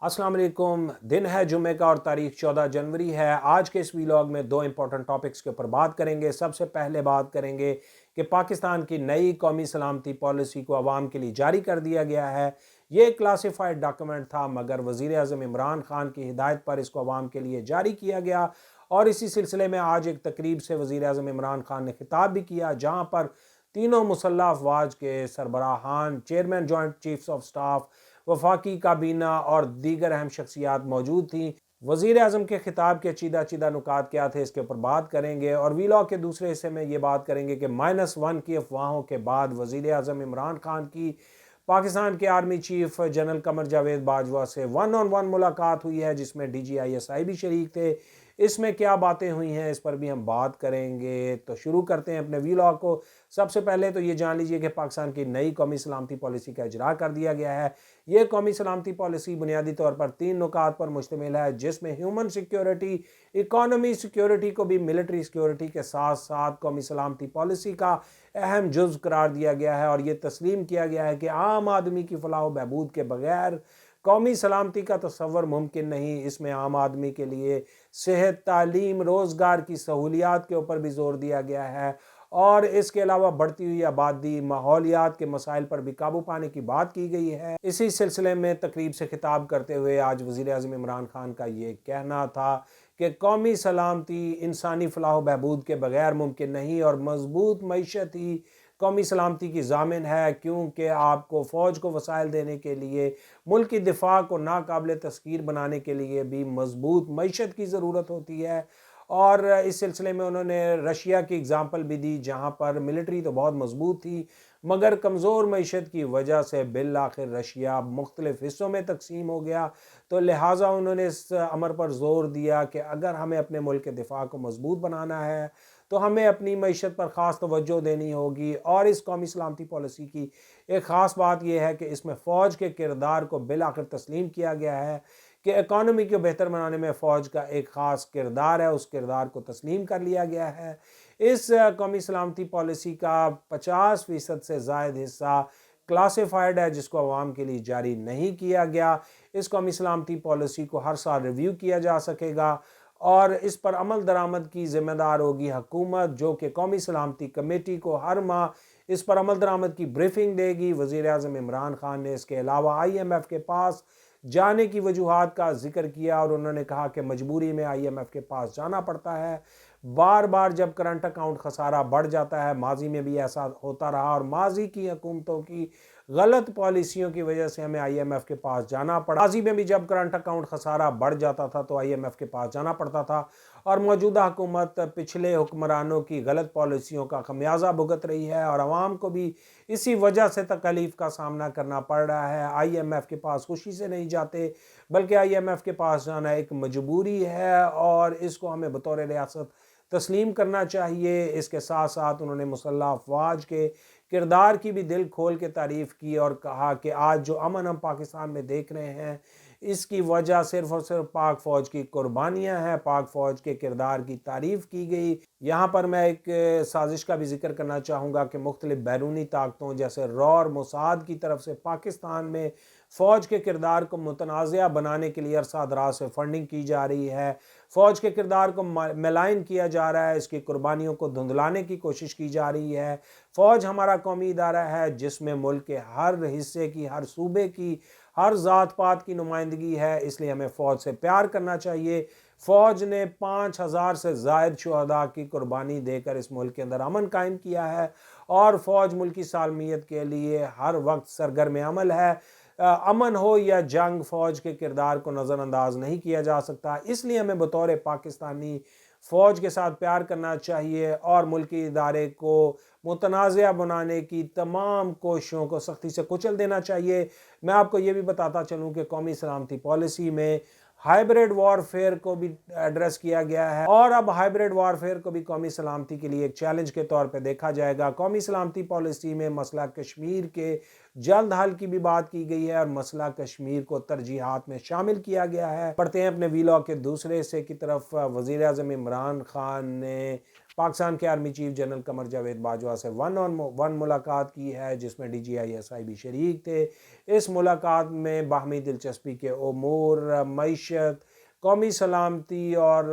अस्सलाम वालेकुम। दिन है जुम्मे का और तारीख 14 जनवरी है। आज के इस वीलॉग में दो इंपॉर्टेंट टॉपिक्स के ऊपर बात करेंगे। सबसे पहले बात करेंगे कि पाकिस्तान की नई कौमी सलामती पॉलिसी को आवाम के लिए जारी कर दिया गया है। ये क्लासिफाइड डॉक्यूमेंट था, मगर वज़ीर आज़म इमरान खान की हिदायत पर इसको आवाम के लिए जारी किया गया। और इसी सिलसिले में आज एक तकरीब से वज़ीर आज़म इमरान खान ने खिताब भी किया, जहाँ पर तीनों मुसल्लह अफवाज के सरबराहान, chairman joint chiefs of staff, वफाकी काबीना और दीगर अहम शख्सियात मौजूद थीं। वज़ीर आज़म के खिताब के चीदा चीदा नुकात क्या थे, इसके ऊपर बात करेंगे। और वीलॉग के दूसरे हिस्से में ये बात करेंगे कि -1 की अफवाहों के बाद वज़ीर आज़म इमरान खान की पाकिस्तान के army chief general Qamar Javed Bajwa से 1-on-1 मुलाकात हुई है, जिसमें DGISI भी शरीक थे। इसमें क्या बातें हुई हैं, इस पर भी हम बात करेंगे। तो शुरू करते हैं अपने वीलॉग को। सबसे पहले तो ये जान लीजिए कि पाकिस्तान की नई कौमी सलामती पॉलिसी का इजरा कर दिया गया है। ये कौमी सलामती पॉलिसी बुनियादी तौर पर 3 नुकात पर मुश्तमिल है, जिसमें ह्यूमन सिक्योरिटी, इकॉनमी सिक्योरिटी को भी मिलिट्री सिक्योरिटी के साथ साथ कौमी सलामती पॉलिसी का अहम जुज़ करार दिया गया है। और ये तस्लीम किया गया है कि आम आदमी की फलाह व बहबूद के बगैर कौमी सलामती का तसव्वुर मुमकिन नहीं। इसमें आम आदमी के लिए सेहत, तालीम, रोज़गार की सहूलियात के ऊपर भी ज़ोर दिया गया है। और इसके अलावा बढ़ती हुई आबादी, माहौलियात के मसाइल पर भी काबू पाने की बात की गई है। इसी सिलसिले में तकरीब से खिताब करते हुए आज वज़ीर आज़म इमरान खान का ये कहना था कि कौमी सलामती इंसानी फलाह बहबूद के बगैर मुमकिन नहीं और मजबूत मईशत ही कौमी सलामती की ज़ामिन है, क्योंकि आपको फ़ौज को वसाइल देने के लिए, मुल्क की दिफा को नाकाबिल तस्कीर बनाने के लिए भी मजबूत मईशत की ज़रूरत होती है। और इस सिलसिले में उन्होंने रशिया की एग्ज़ाम्पल भी दी, जहाँ पर मिलिट्री तो बहुत मजबूत थी, मगर कमज़ोर मईशत की वजह से बिल आखिर रशिया मुख्तलिफ़ हिस्सों में तकसीम हो गया। तो लिहाजा उन्होंने इस अमर पर ज़ोर दिया कि अगर हमें अपने मुल्क के दिफा को मजबूत बनाना है तो हमें अपनी मईशत पर ख़ास तवज्जो देनी होगी। और इस कौमी सलामती पॉलिसी की एक ख़ास बात यह है कि इसमें फ़ौज के किरदार को बिल आखिर तस्लीम किया गया है कि इकॉनमी को बेहतर बनाने में फ़ौज का एक ख़ास किरदार है, उस किरदार को तस्लीम कर लिया गया है। इस कौमी सलामती पॉलिसी का 50% से ज़ायद हिस्सा क्लासिफाइड है, जिसको अवाम के लिए जारी नहीं किया गया। इस कौमी सलामती पॉलिसी को हर साल रिव्यू किया जा सकेगा और इस पर अमल दरामद की ज़िम्मेदार होगी हुकूमत, जो कि कौमी सलामती कमेटी को हर माह इस पर अमल दरामद की ब्रीफिंग देगी। वज़ीर आज़म इमरान खान ने इसके अलावा IMF के पास जाने की वजूहात का जिक्र किया और उन्होंने कहा कि मजबूरी में IMF के पास जाना पड़ता है। बार बार जब करंट अकाउंट खसारा बढ़ जाता है, माजी में भी ऐसा होता रहा और माजी की हुकूमतों की गलत पॉलिसियों की वजह से हमें IMF के पास जाना पड़ा। माजी में भी जब करंट अकाउंट खसारा बढ़ जाता था तो IMF के पास जाना पड़ता था। और मौजूदा हुकूमत पिछले हुक्मरानों की गलत पॉलिसियों का खमियाजा भुगत रही है और आवाम को भी इसी वजह से तकलीफ का सामना करना पड़ रहा है। IMF के पास खुशी से नहीं जाते, बल्कि IMF के पास जाना एक मजबूरी है और इसको हमें बतौर रियासत तस्लीम करना चाहिए। इसके साथ साथ उन्होंने मुसल्लह अफवाज के किरदार की भी दिल खोल के तारीफ़ की और कहा कि आज जो अमन हम पाकिस्तान में देख रहे हैं, इसकी वजह सिर्फ़ और सिर्फ पाक फ़ौज की कुर्बानियाँ हैं। पाक फ़ौज के किरदार की तारीफ़ की गई। यहाँ पर मैं एक साजिश का भी जिक्र करना चाहूँगा कि मुख्तलिफ़ बैरूनी ताकतों जैसे रॉ और मोसाद की तरफ से पाकिस्तान में फ़ौज के किरदार को मुतनाज़िया बनाने के लिए अरसा दराज से फंडिंग की जा रही है। फ़ौज के किरदार को मलाइन किया जा रहा है, इसकी कुर्बानियों को धुंधलाने की कोशिश की जा रही है। फ़ौज हमारा कौमी इदारा है, जिसमें मुल्क के हर हिस्से की, हर सूबे की, हर ज़ात पात की नुमाइंदगी है, इसलिए हमें फ़ौज से प्यार करना चाहिए। फ़ौज ने 5000 से ज़ायद शुहदा की कुर्बानी देकर इस मुल्क के अंदर अमन कायम किया है और फ़ौज मुल्क की सालमियत के लिए हर वक्त सरगर्म अमल है। अमन हो या जंग, फ़ौज के किरदार को नज़रअंदाज नहीं किया जा सकता। इसलिए हमें बतौर पाकिस्तानी फ़ौज के साथ प्यार करना चाहिए और मुल्की इदारे को मुतनाज़िया बनाने की तमाम कोशिशों को सख्ती से कुचल देना चाहिए। मैं आपको ये भी बताता चलूँ कि कौमी सलामती पॉलिसी में हाइब्रिड वॉरफेयर को भी एड्रेस किया गया है और अब हाइब्रिड वॉरफेयर को भी कौमी सलामती के लिए एक चैलेंज के तौर पे देखा जाएगा। कौमी सलामती पॉलिसी में मसला कश्मीर के जल्द हल की भी बात की गई है और मसला कश्मीर को तरजीहात में शामिल किया गया है। पढ़ते हैं अपने वीलॉग के दूसरे हिस्से की तरफ। वज़ीर आज़म इमरान खान ने पाकिस्तान के army chief general Qamar Javed Bajwa से वन ऑन वन मुलाकात की है, जिसमें DGISI भी शरीक थे। इस मुलाकात में बाहमी दिलचस्पी के उमूर, मईशत, कौमी सलामती और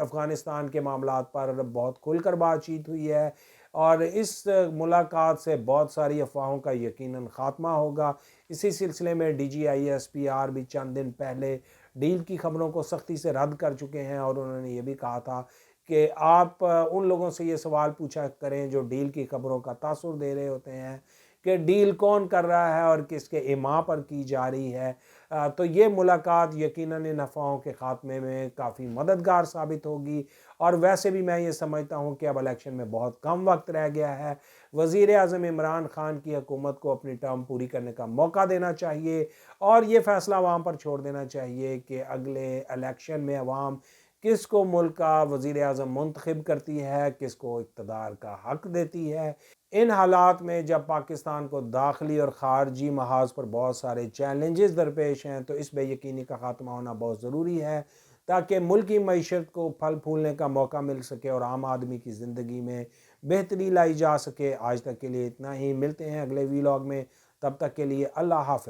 अफ़गानिस्तान के मामलात पर बहुत खुलकर बातचीत हुई है, और इस मुलाकात से बहुत सारी अफवाहों का यकीनन ख़ात्मा होगा। इसी सिलसिले में DGISPR भी चंद दिन पहले डील की खबरों को सख्ती से रद्द कर चुके हैं, और उन्होंने ये भी कहा था कि आप उन लोगों से ये सवाल पूछा करें जो डील की खबरों का तासुर दे रहे होते हैं कि डील कौन कर रहा है और किसके इमा पर की जा रही है। तो ये मुलाकात यकीनन इन अफवाहों के ख़ात्मे में काफ़ी मददगार साबित होगी। और वैसे भी मैं ये समझता हूँ कि अब इलेक्शन में बहुत कम वक्त रह गया है। वज़ीर आज़म इमरान ख़ान की हुकूमत को अपनी टर्म पूरी करने का मौका देना चाहिए, और ये फ़ैसला अवाम पर छोड़ देना चाहिए कि अगले इलेक्शन में अवाम किसको मुल्क का वज़ीर आज़म मुंतखब करती है, किसको इक़्तिदार का हक़ देती है। इन हालात में जब पाकिस्तान को दाखिली और ख़ारजी महाज पर बहुत सारे चैलेंजेस दरपेश हैं, तो इस बेयकीनी का ख़ात्मा होना बहुत ज़रूरी है, ताकि मुल्क की मईशत को फल फूलने का मौका मिल सके और आम आदमी की ज़िंदगी में बेहतरी लाई जा सके। आज तक के लिए इतना ही, मिलते हैं अगले वीलॉग में, तब तक के लिए अल्लाह हाफ़िज़।